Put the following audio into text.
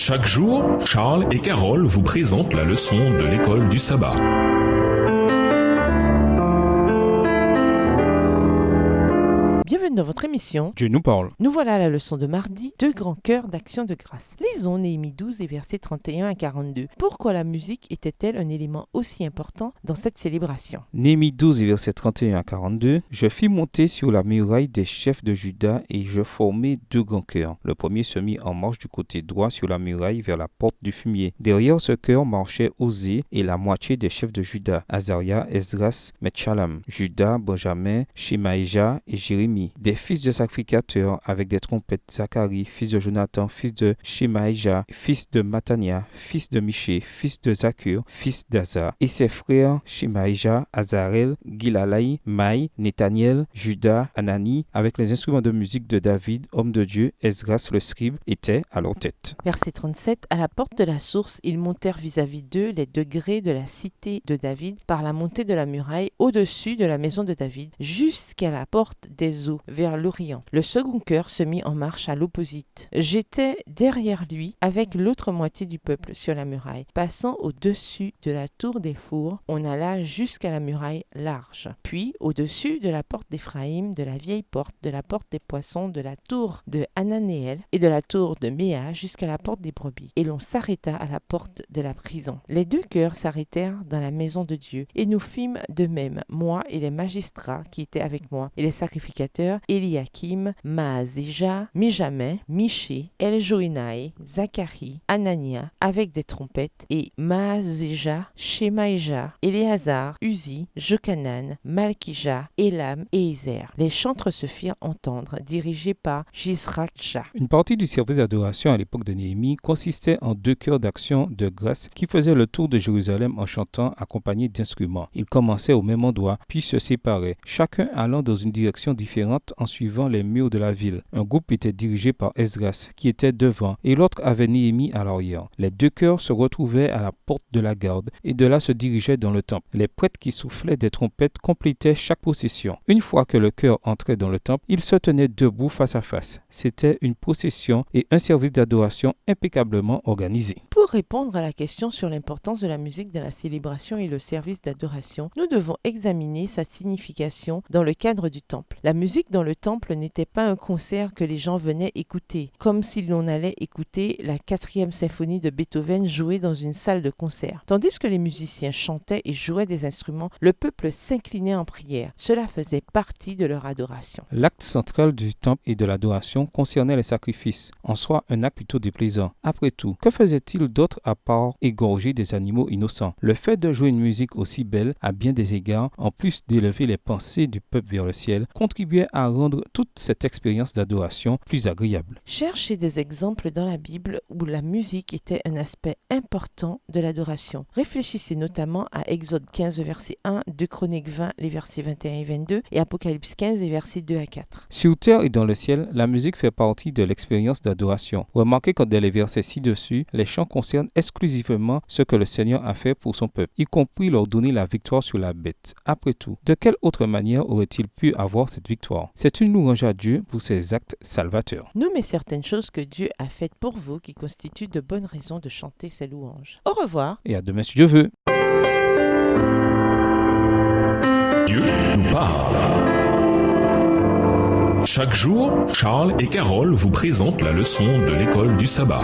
Chaque jour, Charles et Carole vous présentent la leçon de l'école du sabbat. Bienvenue dans votre émission. Dieu nous parle. Nous voilà à la leçon de mardi, 2 grands cœurs d'action de grâce. Lisons Néhémie 12 et versets 31 à 42. Pourquoi la musique était-elle un élément aussi important dans cette célébration? Néhémie 12 et versets 31 à 42. Je fis monter sur la muraille des chefs de Juda et je formai 2 grands chœurs. Le premier se mit en marche du côté droit sur la muraille vers la porte du fumier. Derrière ce chœur marchaient Osée et la moitié des chefs de Juda, Azaria, Esdras, Metshalam, Juda, Benjamin, Shemaïja et Jérémie. Des fils de sacrificateurs avec des trompettes, Zacharie, fils de Jonathan, fils de Shemaïja, fils de Matania, fils de Miché, fils de Zakur, fils d'Azar, et ses frères Shemaïja, Azarel, Gilalai, Maï, Nathaniel, Juda, Anani, avec les instruments de musique de David, homme de Dieu, Esdras le scribe, étaient à leur tête. Verset 37. À la porte de la source, ils montèrent vis-à-vis d'eux les degrés de la cité de David par la montée de la muraille au-dessus de la maison de David, jusqu'à la porte des eaux, vers l'Orient. Le second chœur se mit en marche à l'opposite. J'étais derrière lui avec l'autre moitié du peuple sur la muraille. Passant au-dessus de la tour des fours, on alla jusqu'à la muraille large. Puis, au-dessus de la porte d'Éphraïm, de la vieille porte, de la porte des poissons, de la tour de Hananéel et de la tour de Méa jusqu'à la porte des brebis. Et l'on s'arrêta à la porte de la prison. Les 2 chœurs s'arrêtèrent dans la maison de Dieu. Et nous fîmes de même, moi et les magistrats qui étaient avec moi, et les sacrificateurs, Eliakim, Maazéja, Mijamin, Miché, Eljoénaï, Zacharie, Anania, avec des trompettes, et Maazéja, Shemaïja, Éléazar, Uzi, Jochanan, Malkija, Élam et Ézer. Les chantres se firent entendre, dirigés par Jisraksha. Une partie du service d'adoration à l'époque de Néhémie consistait en 2 chœurs d'action de grâce qui faisaient le tour de Jérusalem en chantant accompagnés d'instruments. Ils commençaient au même endroit, puis se séparaient, chacun allant dans une direction différente en suivant les murs de la ville. Un groupe était dirigé par Esdras, qui était devant, et l'autre avait Néhémie à l'arrière. Les 2 chœurs se retrouvaient à la porte de la garde, et de là se dirigeaient dans le temple. Les prêtres qui soufflaient des trompettes complétaient chaque procession. Une fois que le chœur entrait dans le temple, ils se tenaient debout face à face. C'était une procession et un service d'adoration impeccablement organisé. Pour répondre à la question sur l'importance de la musique dans la célébration et le service d'adoration, nous devons examiner sa signification dans le cadre du temple. La musique dans le temple n'était pas un concert que les gens venaient écouter, comme si l'on allait écouter la 4e symphonie de Beethoven jouée dans une salle de concert. Tandis que les musiciens chantaient et jouaient des instruments, le peuple s'inclinait en prière. Cela faisait partie de leur adoration. L'acte central du temple et de l'adoration concernait les sacrifices, en soi un acte plutôt déplaisant. Après tout, que faisait-il d'autre à part égorger des animaux innocents? Le fait de jouer une musique aussi belle, à bien des égards, en plus d'élever les pensées du peuple vers le ciel, contribuait à rendre toute cette expérience d'adoration plus agréable. Cherchez des exemples dans la Bible où la musique était un aspect important de l'adoration. Réfléchissez notamment à Exode 15, verset 1, 2 Chroniques 20, les versets 21 et 22, et Apocalypse 15, les versets 2 à 4. Sur terre et dans le ciel, la musique fait partie de l'expérience d'adoration. Remarquez qu'en dans les versets ci-dessus, les chants concernent exclusivement ce que le Seigneur a fait pour son peuple, y compris leur donner la victoire sur la bête. Après tout, de quelle autre manière aurait-il pu avoir cette victoire? C'est une louange à Dieu pour ses actes salvateurs. Nommez certaines choses que Dieu a faites pour vous qui constituent de bonnes raisons de chanter ses louanges. Au revoir. Et à demain si Dieu veut. Dieu nous parle. Chaque jour, Charles et Carole vous présentent la leçon de l'école du sabbat.